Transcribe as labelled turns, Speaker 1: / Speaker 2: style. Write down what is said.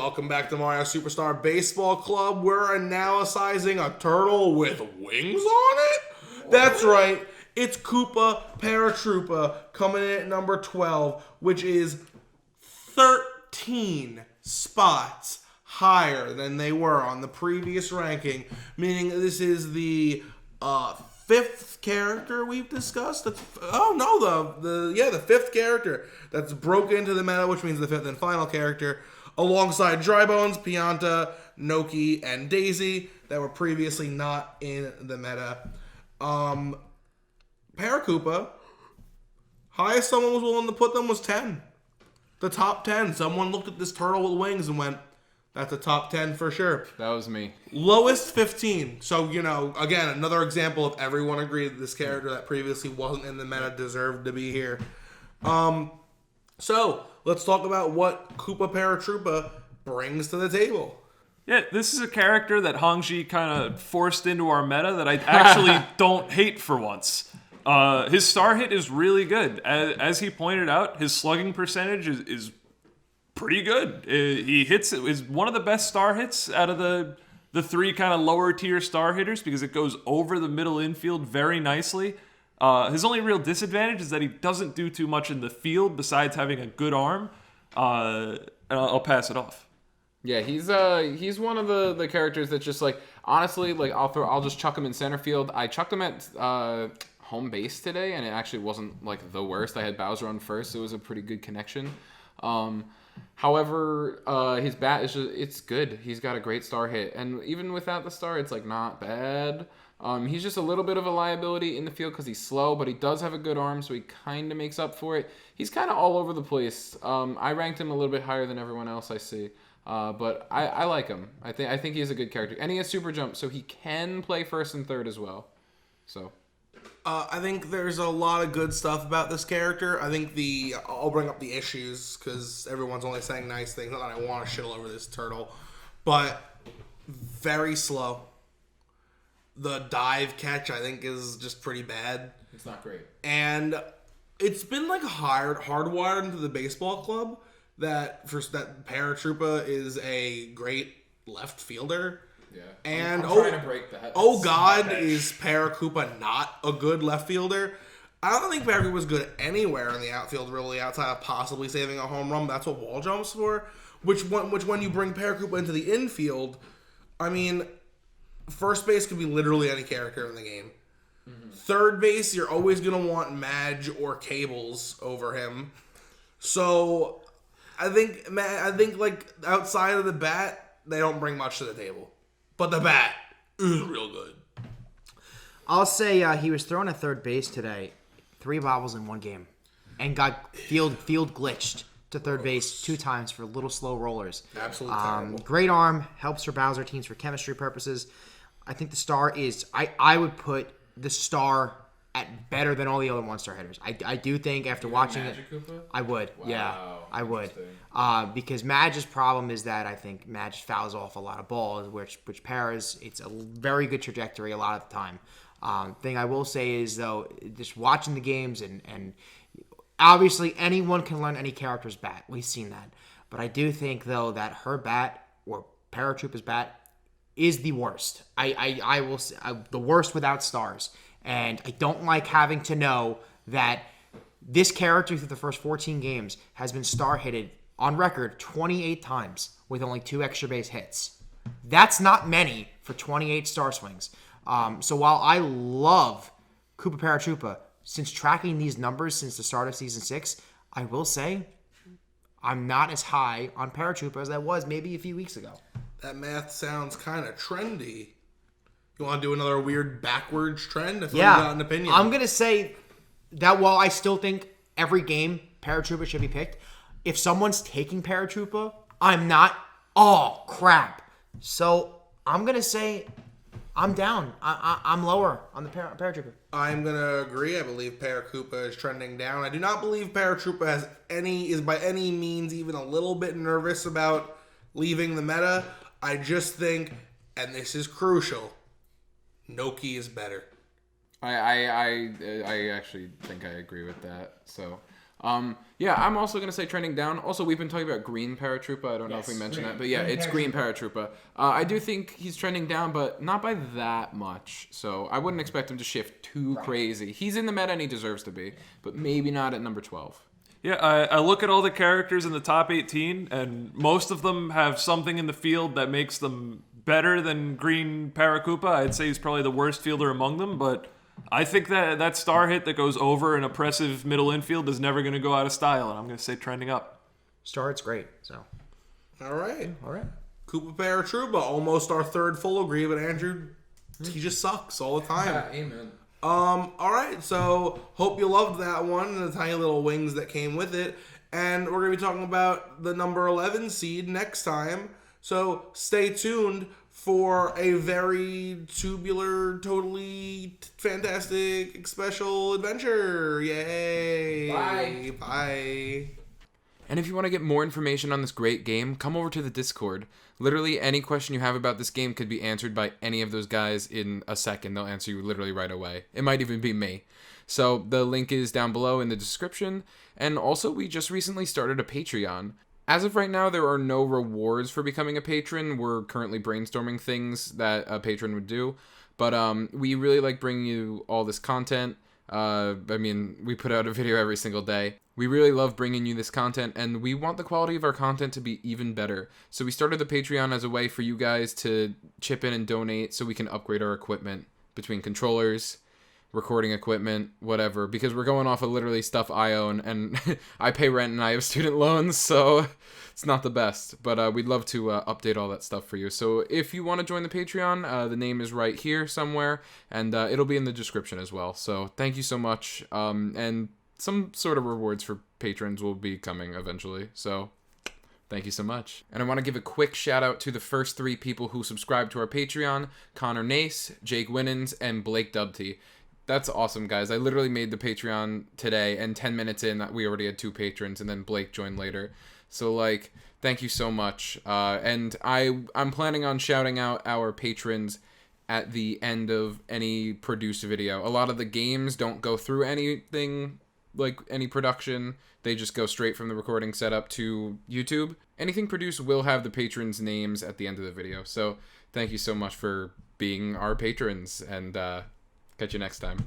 Speaker 1: welcome back to Mario Superstar Baseball Club. We're analyzing a turtle with wings on it? That's right. It's Koopa Paratroopa coming in at number 12, which is 13 spots higher than they were on the previous ranking, meaning this is the fifth character we've discussed. The fifth character that's broke into the meta, which means the fifth and final character, alongside Drybones, Pianta, Noki, and Daisy that were previously not in the meta. Paratroopa, highest someone was willing to put them was 10. The top 10. Someone looked at this turtle with wings and went, that's a top 10 for sure.
Speaker 2: That was me.
Speaker 1: Lowest 15. So, again, another example of everyone agreed that this character that previously wasn't in the meta deserved to be here. So, let's talk about what Koopa Paratroopa brings to the table.
Speaker 3: Yeah, this is a character that Hongji kind of forced into our meta that I actually don't hate for once. His star hit is really good. As he pointed out, his slugging percentage is pretty good. He hits it is one of the best star hits out of the three kind of lower tier star hitters because it goes over the middle infield very nicely. His only real disadvantage is that he doesn't do too much in the field besides having a good arm. And I'll pass it off.
Speaker 2: Yeah, he's one of the characters that just honestly I'll just chuck him in center field. I chucked him at home base today, and it actually wasn't the worst. I had Bowser on first, so it was a pretty good connection. However, his bat it's good. He's got a great star hit, and even without the star, it's not bad. He's just a little bit of a liability in the field because he's slow, but he does have a good arm, so he kind of makes up for it. He's kind of all over the place. I ranked him a little bit higher than everyone else I see, but I like him. I think he's a good character, and he has super jump, so he can play first and third as well. So.
Speaker 1: I think there's a lot of good stuff about this character. I think I'll bring up the issues because everyone's only saying nice things. Not that I want to shit all over this turtle, but very slow. The dive catch, I think, is just pretty bad.
Speaker 2: It's not great.
Speaker 1: And it's been hardwired into the baseball club that Paratroopa is a great left fielder.
Speaker 2: Yeah.
Speaker 1: And
Speaker 2: I'm trying to break that.
Speaker 1: Oh God, is Paratroopa not a good left fielder? I don't think Paratroopa was good anywhere in the outfield, really, outside of possibly saving a home run. That's what wall jumps for. Which when you bring Paratroopa into the infield, I mean, first base could be literally any character in the game. Mm-hmm. Third base, you're always gonna want Madge or Cables over him. So I think outside of the bat, they don't bring much to the table. But the bat is real good.
Speaker 4: I'll say he was thrown at third base today, 3 bobbles in one game, and got field glitched to third base 2 times for little slow rollers.
Speaker 1: Absolutely terrible.
Speaker 4: Great arm, helps for Bowser teams for chemistry purposes. I think the star is I would put the star at better than all the other 1-star hitters. I do think after watching it, I would. Wow, yeah, I would. Because Madge's problem is that I think Madge fouls off a lot of balls, which Para's, it's a very good trajectory a lot of the time. Thing I will say is, though, just watching the games and obviously anyone can learn any character's bat. We've seen that. But I do think, though, that her bat or Paratroopa's bat is the worst. I will say, the worst without stars. And I don't like having to know that this character through the first 14 games has been star hitted on record 28 times with only 2 extra base hits. That's not many for 28 star swings. So while I love Koopa Paratroopa, since tracking these numbers since the start of Season 6, I will say I'm not as high on Paratroopa as I was maybe a few weeks ago.
Speaker 1: That math sounds kind of trendy. You want to do another weird backwards trend? If you got an opinion.
Speaker 4: I'm going to say that while I still think every game Paratroopa should be picked, if someone's taking Paratroopa, I'm not. Oh, crap. So I'm going to say I'm down. I'm lower on the Paratroopa.
Speaker 1: I'm going to agree. I believe Paratroopa is trending down. I do not believe Paratroopa is by any means even a little bit nervous about leaving the meta. I just think, and this is crucial, Noki is better.
Speaker 2: I actually think I agree with that. So Yeah, I'm also going to say trending down. Also, we've been talking about green Paratroopa. I don't know if we mentioned that, but yeah, it's green Paratroopa. I do think he's trending down, but not by that much. So I wouldn't expect him to shift too crazy. He's in the meta and he deserves to be, but maybe not at number 12.
Speaker 3: Yeah, I look at all the characters in the top 18, and most of them have something in the field that makes them better than green Paratroopa. I'd say he's probably the worst fielder among them, but I think that star hit that goes over an oppressive middle infield is never going to go out of style, and I'm going to say trending up.
Speaker 4: Star hit's great. So.
Speaker 1: All right.
Speaker 4: All right.
Speaker 1: Koopa Paratroopa, almost our third full agree, but Andrew, he just sucks all the time.
Speaker 2: Amen.
Speaker 1: All right, so hope you loved that one and the tiny little wings that came with it. And we're going to be talking about the number 11 seed next time. So stay tuned for a very tubular, totally fantastic, special adventure. Yay.
Speaker 2: Bye.
Speaker 1: Bye.
Speaker 2: And if you want to get more information on this great game, come over to the Discord. Literally any question you have about this game could be answered by any of those guys in a second. They'll answer you literally right away. It might even be me. So the link is down below in the description. And also, we just recently started a Patreon. As of right now, there are no rewards for becoming a patron. We're currently brainstorming things that a patron would do. But we really like bringing you all this content. We put out a video every single day. We really love bringing you this content, and we want the quality of our content to be even better. So we started the Patreon as a way for you guys to chip in and donate so we can upgrade our equipment between controllers, recording equipment, whatever, because we're going off of literally stuff I own, and I pay rent and I have student loans, so it's not the best. But we'd love to update all that stuff for you. So if you want to join the Patreon, the name is right here somewhere, and it'll be in the description as well. So thank you so much, and some sort of rewards for patrons will be coming eventually. So thank you so much. And I want to give a quick shout out to the first 3 people who subscribed to our Patreon: Connor Nace, Jake Winans, and Blake Dubty. That's awesome, guys. I literally made the Patreon today, and 10 minutes in, we already had 2 patrons, and then Blake joined later. So, thank you so much. And I'm planning on shouting out our patrons at the end of any produced video. A lot of the games don't go through anything, any production. They just go straight from the recording setup to YouTube. Anything produced will have the patrons' names at the end of the video. So, thank you so much for being our patrons, and catch you next time.